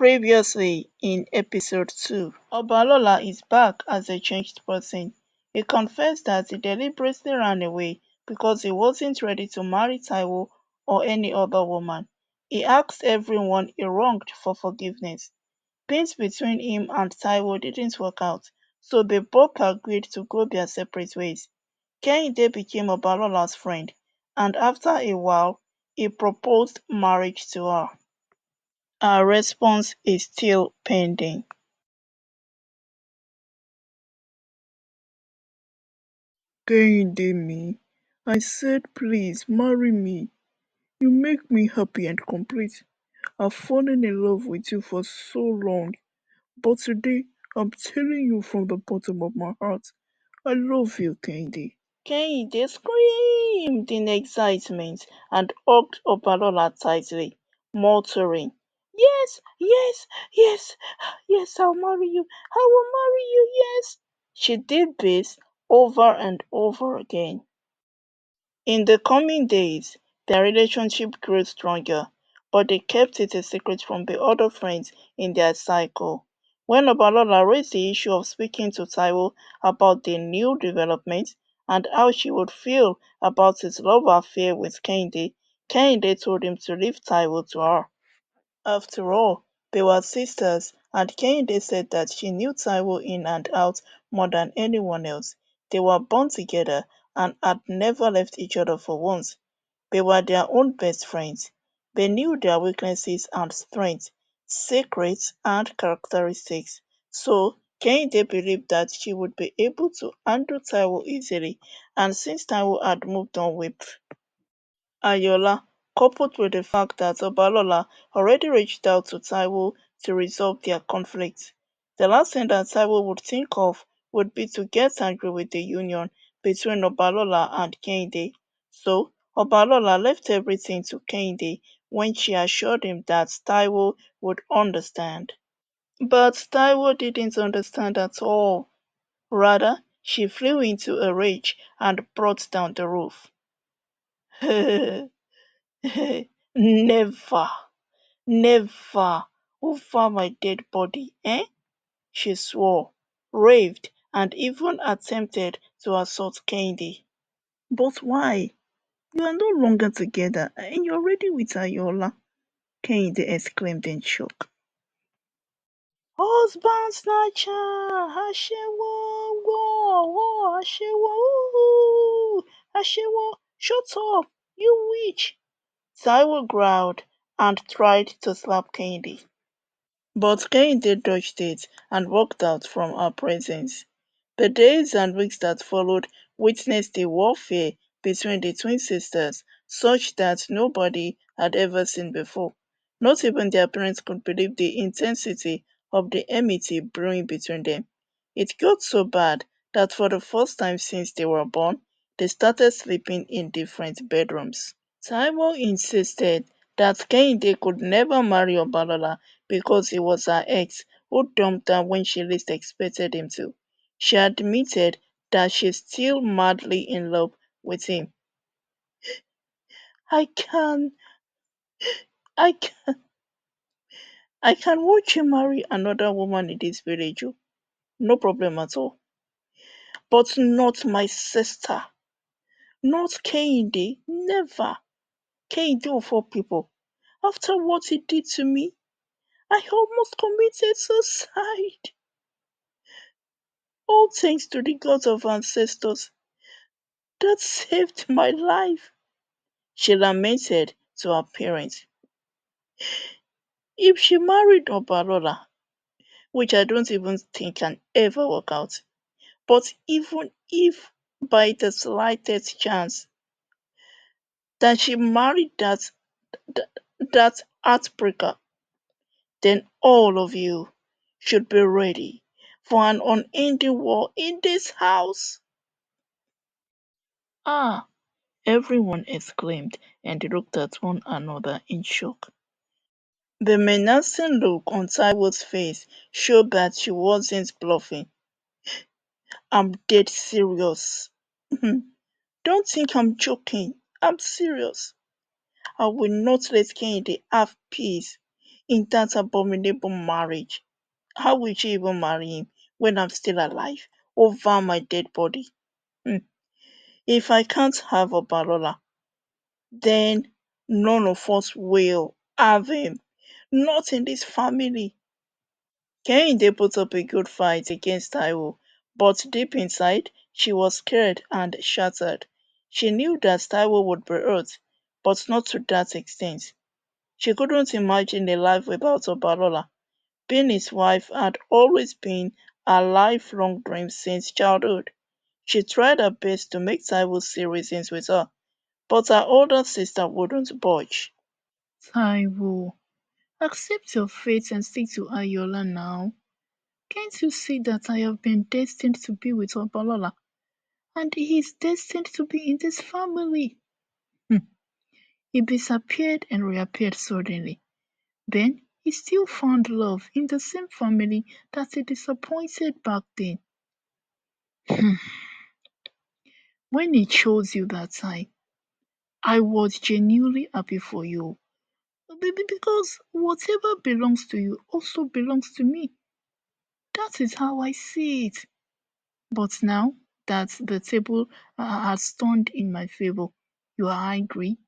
Previously in episode 2, Obalola is back as a changed person. He confessed that he deliberately ran away because he wasn't ready to marry Taiwo or any other woman. He asked everyone he wronged for forgiveness. Things between him and Taiwo didn't work out, so they both agreed to go their separate ways. Kehinde became Obalola's friend, and after a while, he proposed marriage to her. Her response is still pending. Kehinde me, I said please marry me. You make me happy and complete. I've fallen in love with you for so long, but today I'm telling you from the bottom of my heart, I love you, Kehinde. Kehinde screamed in excitement and hugged Obalola tightly, muttering, "Yes, yes, yes, yes, I'll marry you. I will marry you, yes." She did this over and over again. In the coming days, their relationship grew stronger, but they kept it a secret from the other friends in their cycle. When Obalola raised the issue of speaking to Taiwo about the new developments and how she would feel about his love affair with Kehinde, Kehinde told him to leave Taiwo to her. After all, they were sisters, and Kehinde said that she knew Taiwo in and out more than anyone else. They were born together and had never left each other for once. They were their own best friends. They knew their weaknesses and strengths, secrets and characteristics. So Kehinde believed that she would be able to handle Taiwo easily, and since Taiwo had moved on with Ayola, coupled with the fact that Obalola already reached out to Taiwo to resolve their conflict, the last thing that Taiwo would think of would be to get angry with the union between Obalola and Kehinde. So Obalola left everything to Kehinde when she assured him that Taiwo would understand. But Taiwo didn't understand at all. Rather, she flew into a rage and brought down the roof. Never, never over my dead body, eh? She swore, raved, and even attempted to assault Kehinde. But why? You are no longer together and you're already with Ayola, Kehinde exclaimed in shock. Husband snatcher, Ashewo, whoa, Ashewo, ooh, Ashewo, shut up, you witch! Taiwo growled and tried to slap Kehinde. But Kehinde dodged it and walked out from her presence. The days and weeks that followed witnessed a warfare between the twin sisters such that nobody had ever seen before. Not even their parents could believe the intensity of the enmity brewing between them. It got so bad that for the first time since they were born, they started sleeping in different bedrooms. Taiwo insisted that Kehinde could never marry Obalola because he was her ex who dumped her when she least expected him to. She admitted that she's still madly in love with him. I can, I can, I can watch you marry another woman in this village, oh. No problem at all. But not my sister. Not Kehinde. Never. Kehinde of all people. After what he did to me, I almost committed suicide. All thanks to the gods of ancestors that saved my life, she lamented to her parents. If she married Obalola, which I don't even think can ever work out, but even if by the slightest chance that she married that, that heartbreaker, then all of you should be ready for an unending war in this house. Ah, everyone exclaimed and looked at one another in shock. The menacing look on Taiwo's face showed that she wasn't bluffing. I'm dead serious. Don't think I'm joking. I'm serious. I will not let Kehinde have peace. in that abominable marriage. How will she even marry him when I'm still alive over my dead body? Hmm. If I can't have Obalola, then none of us will have him. Not in this family. Kehinde put up a good fight against Taiwo, but deep inside, she was scared and shattered. She knew that Taiwo would be hurt, but not to that extent. She couldn't imagine a life without Obalola. Being his wife had always been a lifelong dream since childhood. She tried her best to make Taiwo see reasons with her, but her older sister wouldn't budge. Taiwo, accept your fate and stick to Ayola now. Can't you see that I have been destined to be with Obalola, and he is destined to be in this family? Hmm. He disappeared and reappeared suddenly. Then he still found love in the same family that he disappointed back then. Hmm. When he chose you that time, I was genuinely happy for you. Because whatever belongs to you also belongs to me. That is how I see it. But now that the table has turned in my favor, you are angry.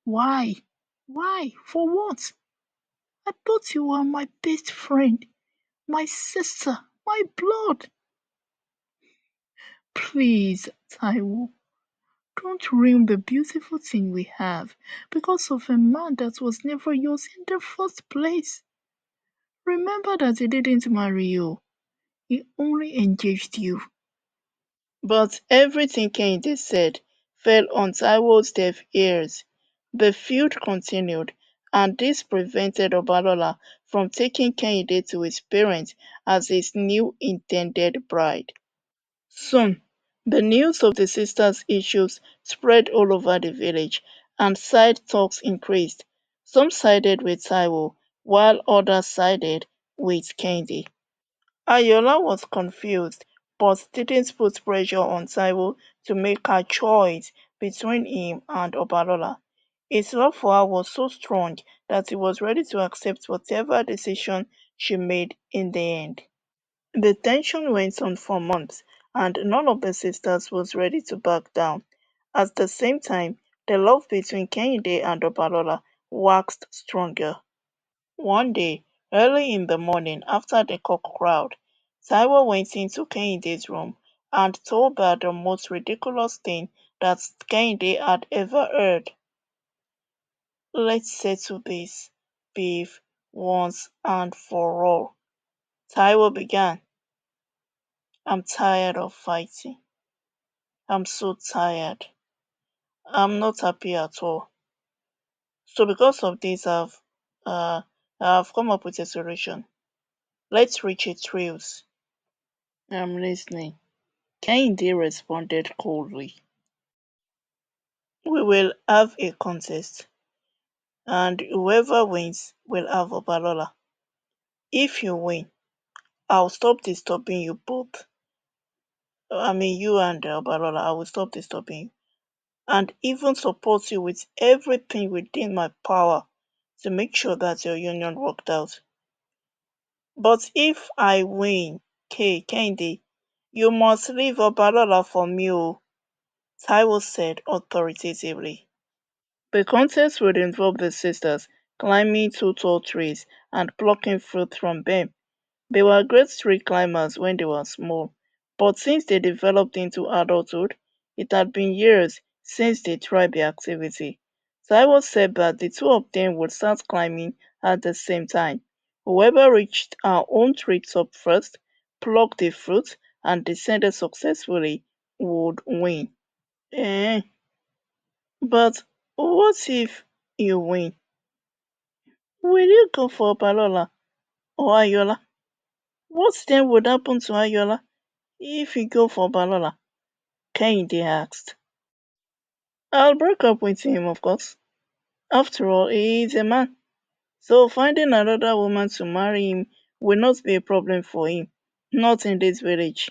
Why? Why? For what? I thought you were my best friend, my sister, my blood. Please, Taiwo, don't ruin the beautiful thing we have because of a man that was never yours in the first place. Remember that he didn't marry you, he only engaged you. But everything Kehinde said fell on Taiwo's deaf ears. The feud continued, and this prevented Obalola from taking Kehinde to his parents as his new intended bride. Soon, the news of the sisters' issues spread all over the village, and side talks increased. Some sided with Taiwo, while others sided with Kehinde. Ayola was confused, but didn't put pressure on Taiwo to make her choice between him and Obalola. His love for her was so strong that he was ready to accept whatever decision she made in the end. The tension went on for months, and none of the sisters was ready to back down. At the same time, the love between Kehinde and Obalola waxed stronger. One day, early in the morning after the cock crowed, Taiwo went into Kehinde's room and told her the most ridiculous thing that Kehinde had ever heard. "Let's settle this beef once and for all," Taiwo began. "I'm tired of fighting. I'm so tired. I'm not happy at all. So because of this, uh, I've come up with a solution. Let's reach a truce." "I'm listening," Kehinde responded coldly. "We will have a contest, and whoever wins will have Obalola. If you win, I'll stop disturbing you both. I mean, you and Obalola, I will stop disturbing you, and even support you with everything within my power to make sure that your union worked out. But if I win, Kehinde, you must leave Obalola for me," Taiwo said authoritatively. The contest would involve the sisters climbing two tall trees and plucking fruit from them. They were great tree climbers when they were small, but since they developed into adulthood, it had been years since they tried the activity. Taiwo said that the two of them would start climbing at the same time. Whoever reached our own tree top first, plucked the fruit, and descended successfully would win. Eh, but what if you win? Will you go for Balola or Ayola? What then would happen to Ayola if you go for Balola? Kehinde asked. "I'll break up with him, of course. After all, he is a man. So finding another woman to marry him will not be a problem for him. Not in this village."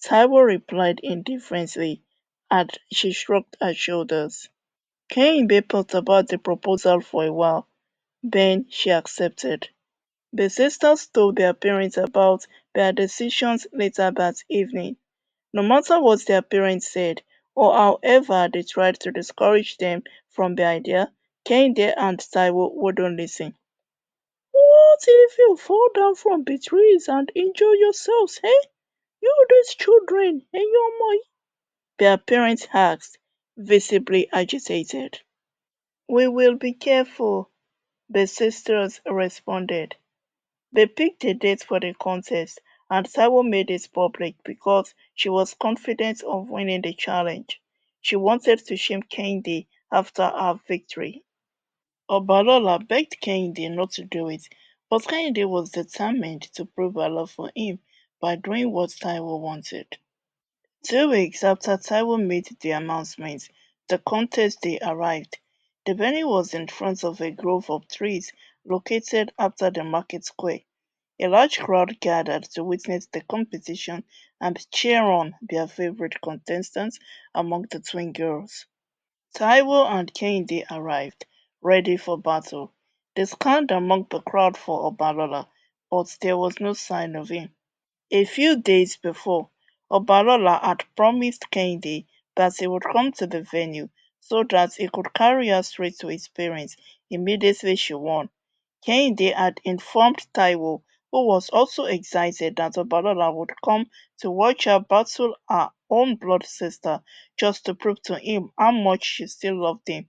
Taiwo replied indifferently, and she shrugged her shoulders. Kehinde thought about the proposal for a while. Then she accepted. The sisters told their parents about their decisions later that evening. No matter what their parents said, or however they tried to discourage them from the idea, Kehinde and Taiwo wouldn't listen. What if you fall down from the trees and injure yourselves, eh? You these children, and your mother? Their parents asked, visibly agitated. We will be careful, the sisters responded. They picked a date for the contest, and Taiwo made it public because she was confident of winning the challenge. She wanted to shame Kehinde after her victory. Obalola begged Kehinde not to do it, but Kehinde was determined to prove her love for him by doing what Taiwo wanted. 2 weeks after Taiwo made the announcement, the contest day arrived. The venue was in front of a grove of trees located after the market square. A large crowd gathered to witness the competition and cheer on their favorite contestants among the twin girls. Taiwo and Kehinde arrived, ready for battle. They scanned among the crowd for Obalola, but there was no sign of him. A few days before, Obalola had promised Kehinde that he would come to the venue so that he could carry her straight to his parents immediately she won. Kehinde had informed Taiwo, who was also excited that Obalola would come to watch her battle her own blood sister just to prove to him how much she still loved him.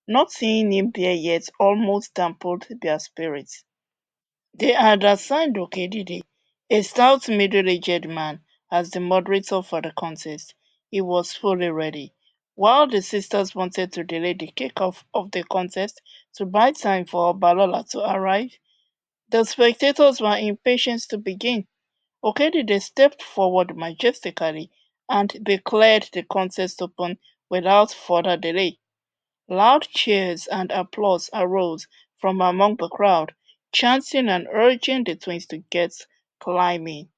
Not seeing him there yet almost dampened their spirits. They had assigned Okedide, a stout middle-aged man, as the moderator for the contest. He was fully ready. While the sisters wanted to delay the kick-off of the contest to buy time for Obalola to arrive, the spectators were impatient to begin. Okedide stepped forward majestically and declared the contest open without further delay. Loud cheers and applause arose from among the crowd, chanting and urging the twins to get climbing.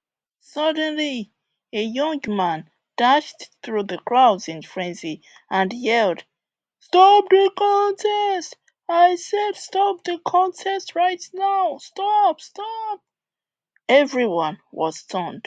Suddenly, a young man dashed through the crowds in frenzy and yelled, "Stop the contest! I said stop the contest right now! Stop! Stop!" Everyone was stunned.